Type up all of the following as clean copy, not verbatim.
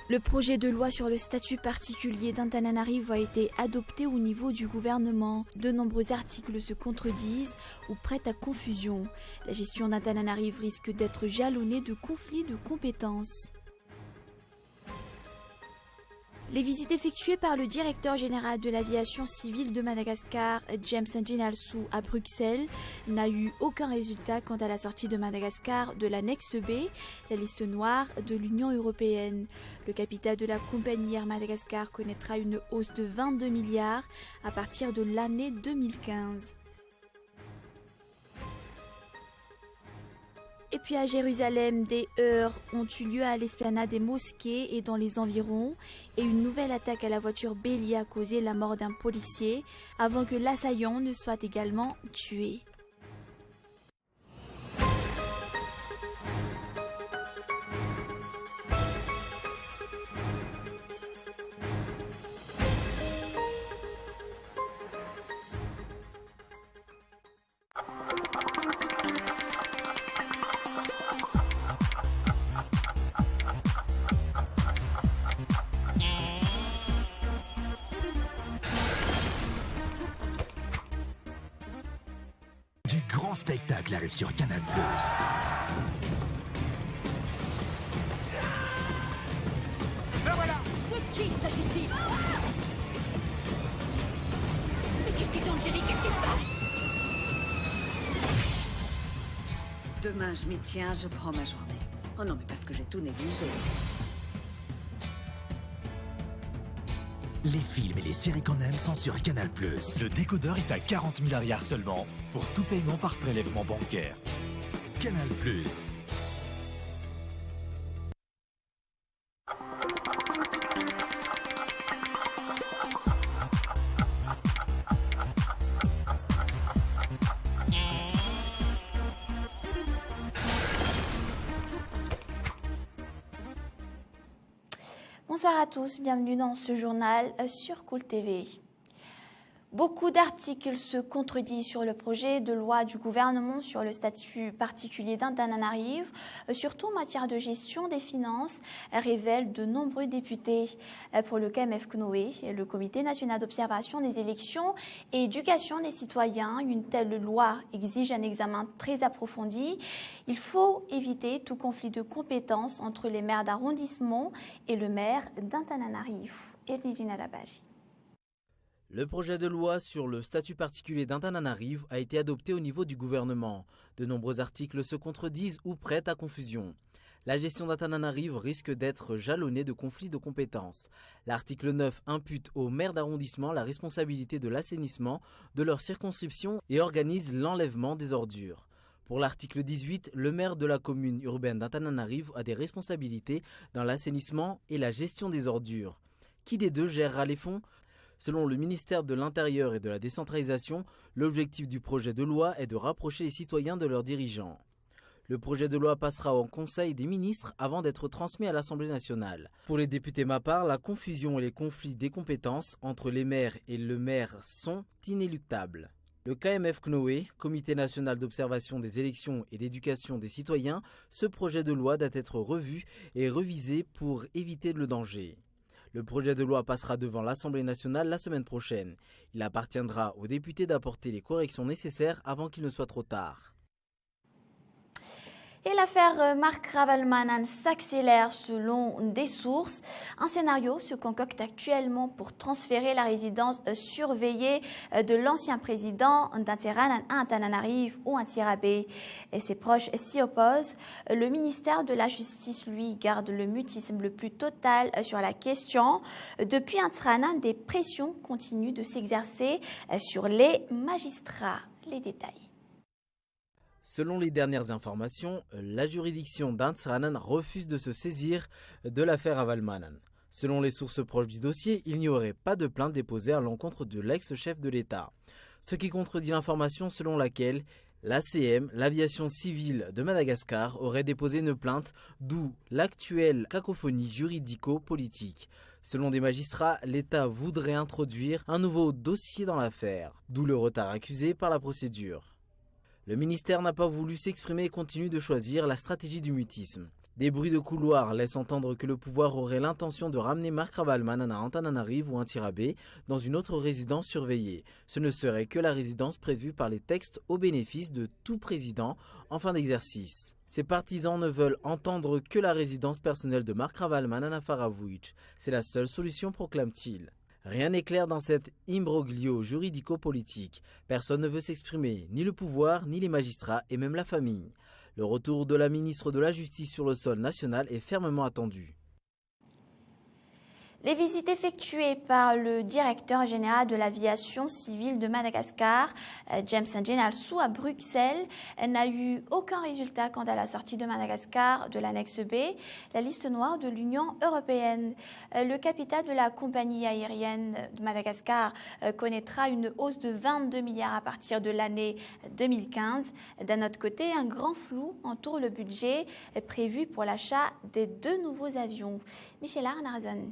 Le projet de loi sur le statut particulier d'Antananarivo a été adopté au niveau du gouvernement. De nombreux articles se contredisent ou prêtent à confusion. La gestion d'Antananarivo risque d'être jalonnée de conflits de compétences. Les visites effectuées par le directeur général de l'aviation civile de Madagascar, James Njinalsou, à Bruxelles, n'a eu aucun résultat quant à la sortie de Madagascar de l'annexe B, la liste noire de l'Union européenne. Le capital de la compagnie Air Madagascar connaîtra une hausse de 22 milliards à partir de l'année 2015. Et puis à Jérusalem, des heurts ont eu lieu à l'esplanade des mosquées et dans les environs, et une nouvelle attaque à la voiture bélier a causé la mort d'un policier avant que l'assaillant ne soit également tué. Du grand spectacle arrive sur Canal+. Ben voilà! De qui s'agit-il? Mais qu'est-ce qu'ils ont, Jerry? Qu'est-ce qui se passe? Demain, je m'y tiens, je prends ma journée. Oh non, mais parce que j'ai tout négligé. Les films et les séries qu'on aime sont sur Canal+. Le décodeur est à 40 000 arrières seulement, pour tout paiement par prélèvement bancaire. Canal+. Bonsoir à tous, bienvenue dans ce journal sur Cool TV. Beaucoup d'articles se contredisent sur le projet de loi du gouvernement sur le statut particulier d'Antananarivo, surtout en matière de gestion des finances, révèlent de nombreux députés. Pour le KMF-CNOE, le Comité national d'observation des élections et éducation des citoyens, une telle loi exige un examen très approfondi. Il faut éviter tout conflit de compétences entre les maires d'arrondissement et le maire d'Antananarivo. Ernidina Labaji. Le projet de loi sur le statut particulier d'Antananarivo a été adopté au niveau du gouvernement. De nombreux articles se contredisent ou prêtent à confusion. La gestion d'Antananarivo risque d'être jalonnée de conflits de compétences. L'article 9 impute aux maires d'arrondissement la responsabilité de l'assainissement de leur circonscription et organise l'enlèvement des ordures. Pour l'article 18, le maire de la commune urbaine d'Antananarivo a des responsabilités dans l'assainissement et la gestion des ordures. Qui des deux gérera les fonds ? Selon le ministère de l'Intérieur et de la Décentralisation, l'objectif du projet de loi est de rapprocher les citoyens de leurs dirigeants. Le projet de loi passera au Conseil des ministres avant d'être transmis à l'Assemblée nationale. Pour les députés MAPAR, la confusion et les conflits des compétences entre les maires et le maire sont inéluctables. Le KMF-CNOE, Comité national d'observation des élections et d'éducation des citoyens, ce projet de loi doit être revu et revisé pour éviter le danger. Le projet de loi passera devant l'Assemblée nationale la semaine prochaine. Il appartiendra aux députés d'apporter les corrections nécessaires avant qu'il ne soit trop tard. Et l'affaire Marc Ravalomanana s'accélère selon des sources. Un scénario se concocte actuellement pour transférer la résidence surveillée de l'ancien président d'Antananarivo ou Antsirabe. Et ses proches s'y opposent. Le ministère de la Justice, lui, garde le mutisme le plus total sur la question. Depuis Antsirabe, des pressions continuent de s'exercer sur les magistrats. Les détails. Selon les dernières informations, la juridiction d'Antsirabe refuse de se saisir de l'affaire Ravalomanana. Selon les sources proches du dossier, il n'y aurait pas de plainte déposée à l'encontre de l'ex-chef de l'État. Ce qui contredit l'information selon laquelle l'ACM, l'aviation civile de Madagascar, aurait déposé une plainte, d'où l'actuelle cacophonie juridico-politique. Selon des magistrats, l'État voudrait introduire un nouveau dossier dans l'affaire, d'où le retard accusé par la procédure. Le ministère n'a pas voulu s'exprimer et continue de choisir la stratégie du mutisme. Des bruits de couloir laissent entendre que le pouvoir aurait l'intention de ramener Marc Ravalomanana à Antananarive ou Antirabé dans une autre résidence surveillée. Ce ne serait que la résidence prévue par les textes au bénéfice de tout président en fin d'exercice. Ses partisans ne veulent entendre que la résidence personnelle de Marc Ravalomanana Faravouitch. C'est la seule solution, proclame-t-il. Rien n'est clair dans cet imbroglio juridico-politique. Personne ne veut s'exprimer, ni le pouvoir, ni les magistrats et même la famille. Le retour de la ministre de la Justice sur le sol national est fermement attendu. Les visites effectuées par le directeur général de l'aviation civile de Madagascar, James Ndjenalsou, à Bruxelles, n'a eu aucun résultat quant à la sortie de Madagascar de l'annexe B, la liste noire de l'Union européenne. Le capital de la compagnie aérienne de Madagascar connaîtra une hausse de 22 milliards à partir de l'année 2015. D'un autre côté, un grand flou entoure le budget prévu pour l'achat des 2 nouveaux avions. Michel Arnarzon.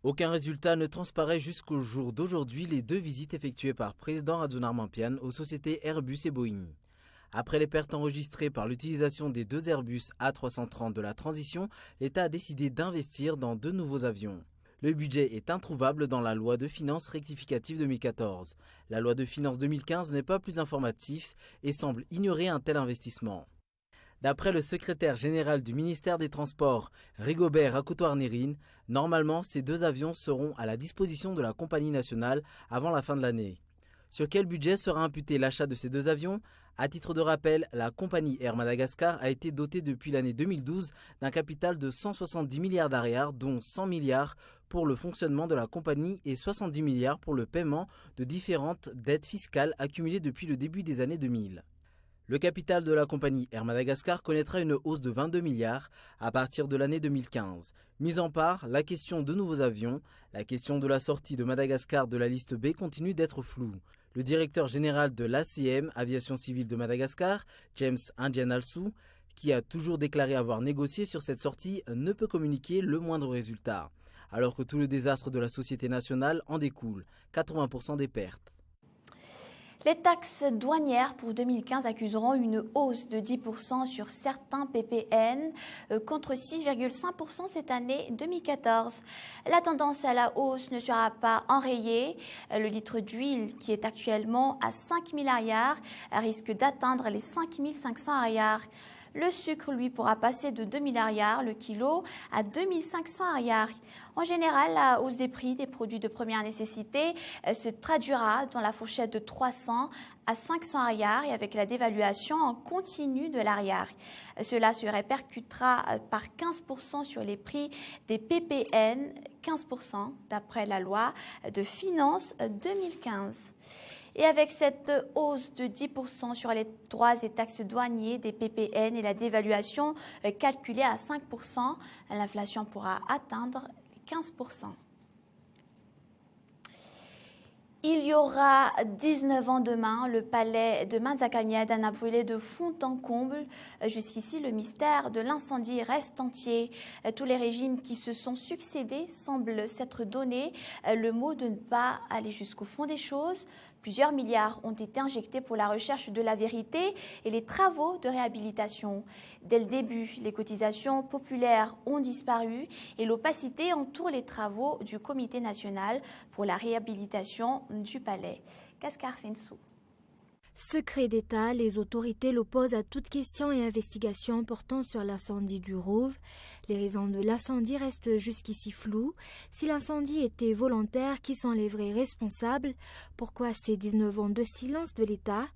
Aucun résultat ne transparaît jusqu'au jour d'aujourd'hui les 2 visites effectuées par président Radzounarmampian aux sociétés Airbus et Boeing. Après les pertes enregistrées par l'utilisation des 2 Airbus A330 de la transition, l'État a décidé d'investir dans 2 nouveaux avions. Le budget est introuvable dans la loi de finances rectificative 2014. La loi de finances 2015 n'est pas plus informative et semble ignorer un tel investissement. D'après le secrétaire général du ministère des Transports, Rigobert Rakoutoir-Nérine, normalement ces 2 avions seront à la disposition de la compagnie nationale avant la fin de l'année. Sur quel budget sera imputé l'achat de ces 2 avions ? À titre de rappel, la compagnie Air Madagascar a été dotée depuis l'année 2012 d'un capital de 170 milliards d'ariars, dont 100 milliards pour le fonctionnement de la compagnie et 70 milliards pour le paiement de différentes dettes fiscales accumulées depuis le début des années 2000. Le capital de la compagnie Air Madagascar connaîtra une hausse de 22 milliards à partir de l'année 2015. Mise en part, la question de nouveaux avions, la question de la sortie de Madagascar de la liste B continue d'être floue. Le directeur général de l'ACM, Aviation Civile de Madagascar, James Ndjenalsou, qui a toujours déclaré avoir négocié sur cette sortie, ne peut communiquer le moindre résultat. Alors que tout le désastre de la société nationale en découle, 80% des pertes. Les taxes douanières pour 2015 accuseront une hausse de 10% sur certains PPN contre 6,5% cette année 2014. La tendance à la hausse ne sera pas enrayée. Le litre d'huile, qui est actuellement à 5 000 ariars, risque d'atteindre les 5 500 ariars. Le sucre, lui, pourra passer de 2 000 ariars le kilo à 2 500 ariars. En général, la hausse des prix des produits de première nécessité se traduira dans la fourchette de 300 à 500 ariars et avec la dévaluation en continu de l'ariar. Cela se répercutera par 15% sur les prix des PPN, 15% d'après la loi de finances 2015. Et avec cette hausse de 10% sur les droits et taxes douaniers des PPN et la dévaluation calculée à 5%, l'inflation pourra atteindre 15%. Il y aura 19 ans demain, le palais de Manzakamiadan a brûlé de fond en comble. Jusqu'ici, le mystère de l'incendie reste entier. Tous les régimes qui se sont succédés semblent s'être donné le mot de ne pas aller jusqu'au fond des choses. Plusieurs milliards ont été injectés pour la recherche de la vérité et les travaux de réhabilitation. Dès le début, les cotisations populaires ont disparu et l'opacité entoure les travaux du Comité national pour la réhabilitation du palais. Kaskar Fensou. Secret d'État, les autorités l'opposent à toute question et investigation portant sur l'incendie du Rouv. Les raisons de l'incendie restent jusqu'ici floues. Si l'incendie était volontaire, qui sont les vrais responsables? Pourquoi ces 19 ans de silence de l'État?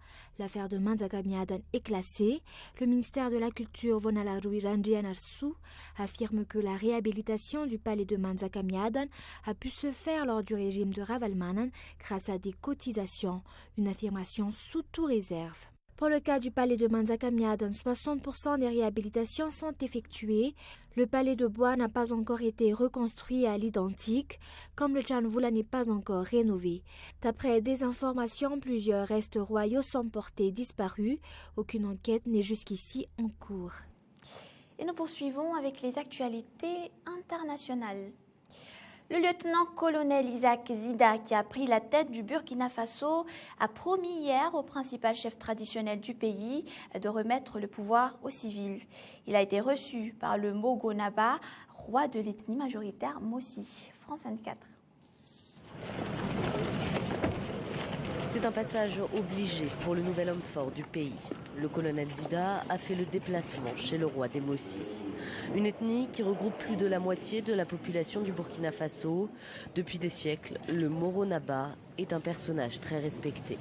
L'affaire de Manzakamiadan est classée. Le ministère de la Culture, Vonalaru Ndjenalsou, affirme que la réhabilitation du palais de Manzakamiadan a pu se faire lors du régime de Ravalomanana grâce à des cotisations, une affirmation sous toute réserve. Pour le cas du palais de Manzakamiadan, 60% des réhabilitations sont effectuées. Le palais de bois n'a pas encore été reconstruit à l'identique, comme le Chanvula n'est pas encore rénové. D'après des informations, plusieurs restes royaux sont portés disparus. Aucune enquête n'est jusqu'ici en cours. Et nous poursuivons avec les actualités internationales. Le lieutenant-colonel Isaac Zida, qui a pris la tête du Burkina Faso, a promis hier au principal chef traditionnel du pays de remettre le pouvoir aux civils. Il a été reçu par le Mogo Naba, roi de l'ethnie majoritaire Mossi. France 24. C'est un passage obligé pour le nouvel homme fort du pays. Le colonel Zida a fait le déplacement chez le roi des Mossi. Une ethnie qui regroupe plus de la moitié de la population du Burkina Faso. Depuis des siècles, le Moro Naba est un personnage très respecté.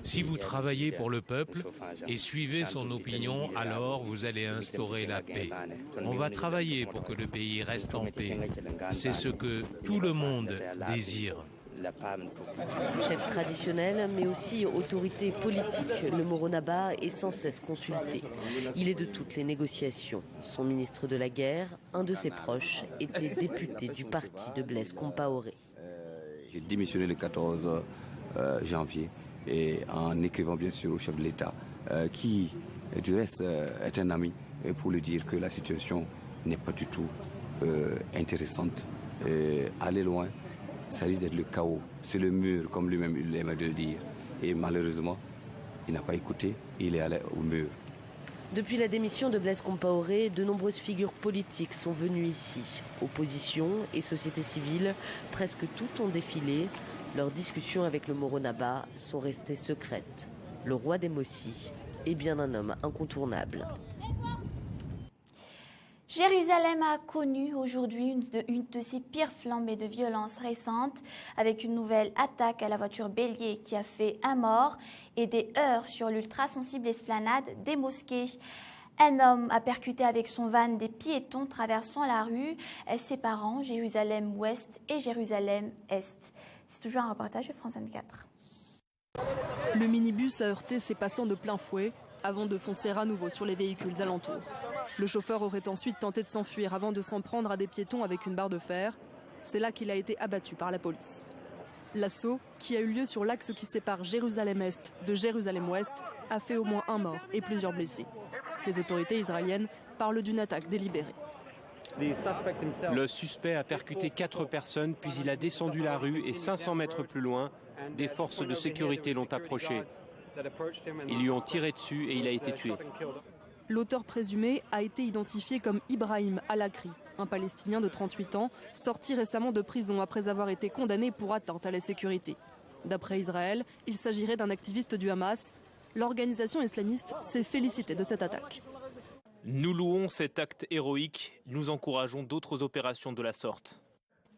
Si vous travaillez pour le peuple et suivez son opinion, alors vous allez instaurer la paix. On va travailler pour que le pays reste en paix. C'est ce que tout le monde désire. Chef traditionnel, mais aussi autorité politique, le Moro Naba est sans cesse consulté. Il est de toutes les négociations. Son ministre de la guerre, un de ses proches, était député du parti de Blaise Compaoré. J'ai démissionné le 14 janvier et en écrivant bien sûr au chef de l'État, qui du reste est un ami, pour lui dire que la situation n'est pas du tout intéressante. Aller loin, ça risque d'être le chaos. C'est le mur, comme lui-même il aime de le dire. Et malheureusement, il n'a pas écouté, il est allé au mur. Depuis la démission de Blaise Compaoré, de nombreuses figures politiques sont venues ici. Opposition et société civile, presque toutes ont défilé. Leurs discussions avec le Moro Naba sont restées secrètes. Le roi des Mossi est bien un homme incontournable. Jérusalem a connu aujourd'hui une de ses pires flambées de violence récentes, avec une nouvelle attaque à la voiture bélier qui a fait un mort et des heurts sur l'ultra-sensible esplanade des mosquées. Un homme a percuté avec son van des piétons traversant la rue, séparant Jérusalem-Ouest et Jérusalem-Est. C'est toujours un reportage de France 24. Le minibus a heurté ses passants de plein fouet avant de foncer à nouveau sur les véhicules alentours. Le chauffeur aurait ensuite tenté de s'enfuir avant de s'en prendre à des piétons avec une barre de fer. C'est là qu'il a été abattu par la police. L'assaut, qui a eu lieu sur l'axe qui sépare Jérusalem-Est de Jérusalem-Ouest, a fait au moins un mort et plusieurs blessés. Les autorités israéliennes parlent d'une attaque délibérée. Le suspect a percuté 4 personnes, puis il a descendu la rue et 500 mètres plus loin, des forces de sécurité l'ont approché. Ils lui ont tiré dessus et il a été tué. L'auteur présumé a été identifié comme Ibrahim Al-Akri, un Palestinien de 38 ans, sorti récemment de prison après avoir été condamné pour atteinte à la sécurité. D'après Israël, il s'agirait d'un activiste du Hamas. L'organisation islamiste s'est félicitée de cette attaque. Nous louons cet acte héroïque, nous encourageons d'autres opérations de la sorte.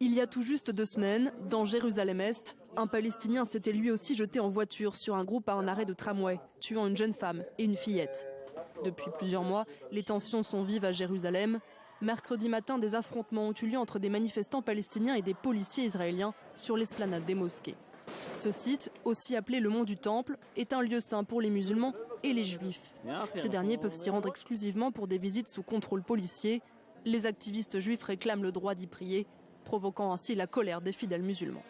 Il y a tout juste 2 semaines, dans Jérusalem-Est, un Palestinien s'était lui aussi jeté en voiture sur un groupe à un arrêt de tramway, tuant une jeune femme et une fillette. Depuis plusieurs mois, les tensions sont vives à Jérusalem. Mercredi matin, des affrontements ont eu lieu entre des manifestants palestiniens et des policiers israéliens sur l'esplanade des mosquées. Ce site, aussi appelé le Mont du Temple, est un lieu saint pour les musulmans et les juifs. Ces derniers peuvent s'y rendre exclusivement pour des visites sous contrôle policier. Les activistes juifs réclament le droit d'y prier, provoquant ainsi la colère des fidèles musulmans.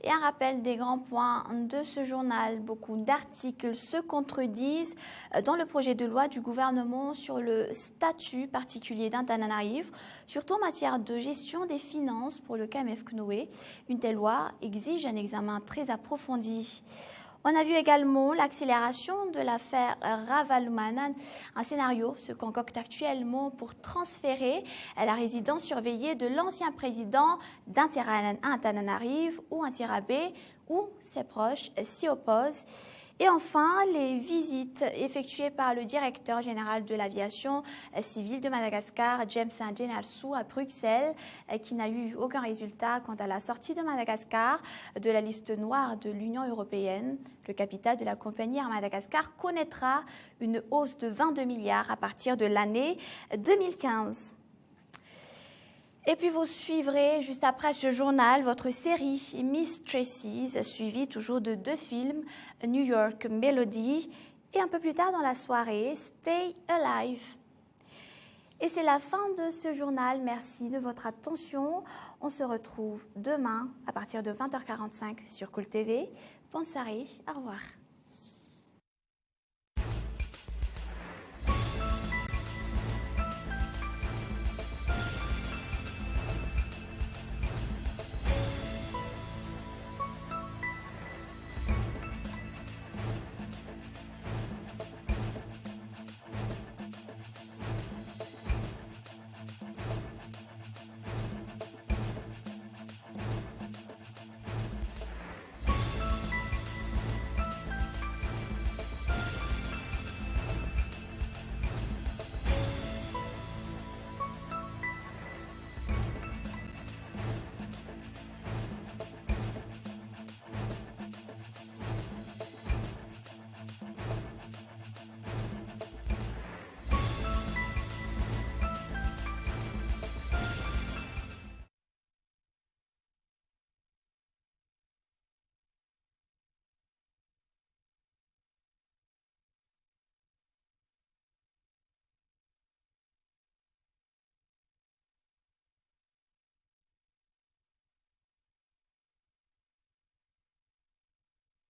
Et un rappel des grands points de ce journal. Beaucoup d'articles se contredisent dans le projet de loi du gouvernement sur le statut particulier d'Antananarivo, surtout en matière de gestion des finances pour le KMF Knoé. Une telle loi exige un examen très approfondi. On a vu également l'accélération de l'affaire Ravalomanana, un scénario se concocte actuellement pour transférer la résidence surveillée de l'ancien président d'Antananarivo ou Interahamwe, où ses proches s'y opposent. Et enfin, les visites effectuées par le directeur général de l'aviation civile de Madagascar, James Njenalsou, à Bruxelles, qui n'a eu aucun résultat quant à la sortie de Madagascar de la liste noire de l'Union européenne. Le capital de la compagnie Air Madagascar connaîtra une hausse de 22 milliards à partir de l'année 2015. Et puis vous suivrez juste après ce journal votre série Mistresses, suivie toujours de 2 films, New York Melody et un peu plus tard dans la soirée, Stay Alive. Et c'est la fin de ce journal. Merci de votre attention. On se retrouve demain à partir de 20h45 sur Cool TV. Bonne soirée, au revoir.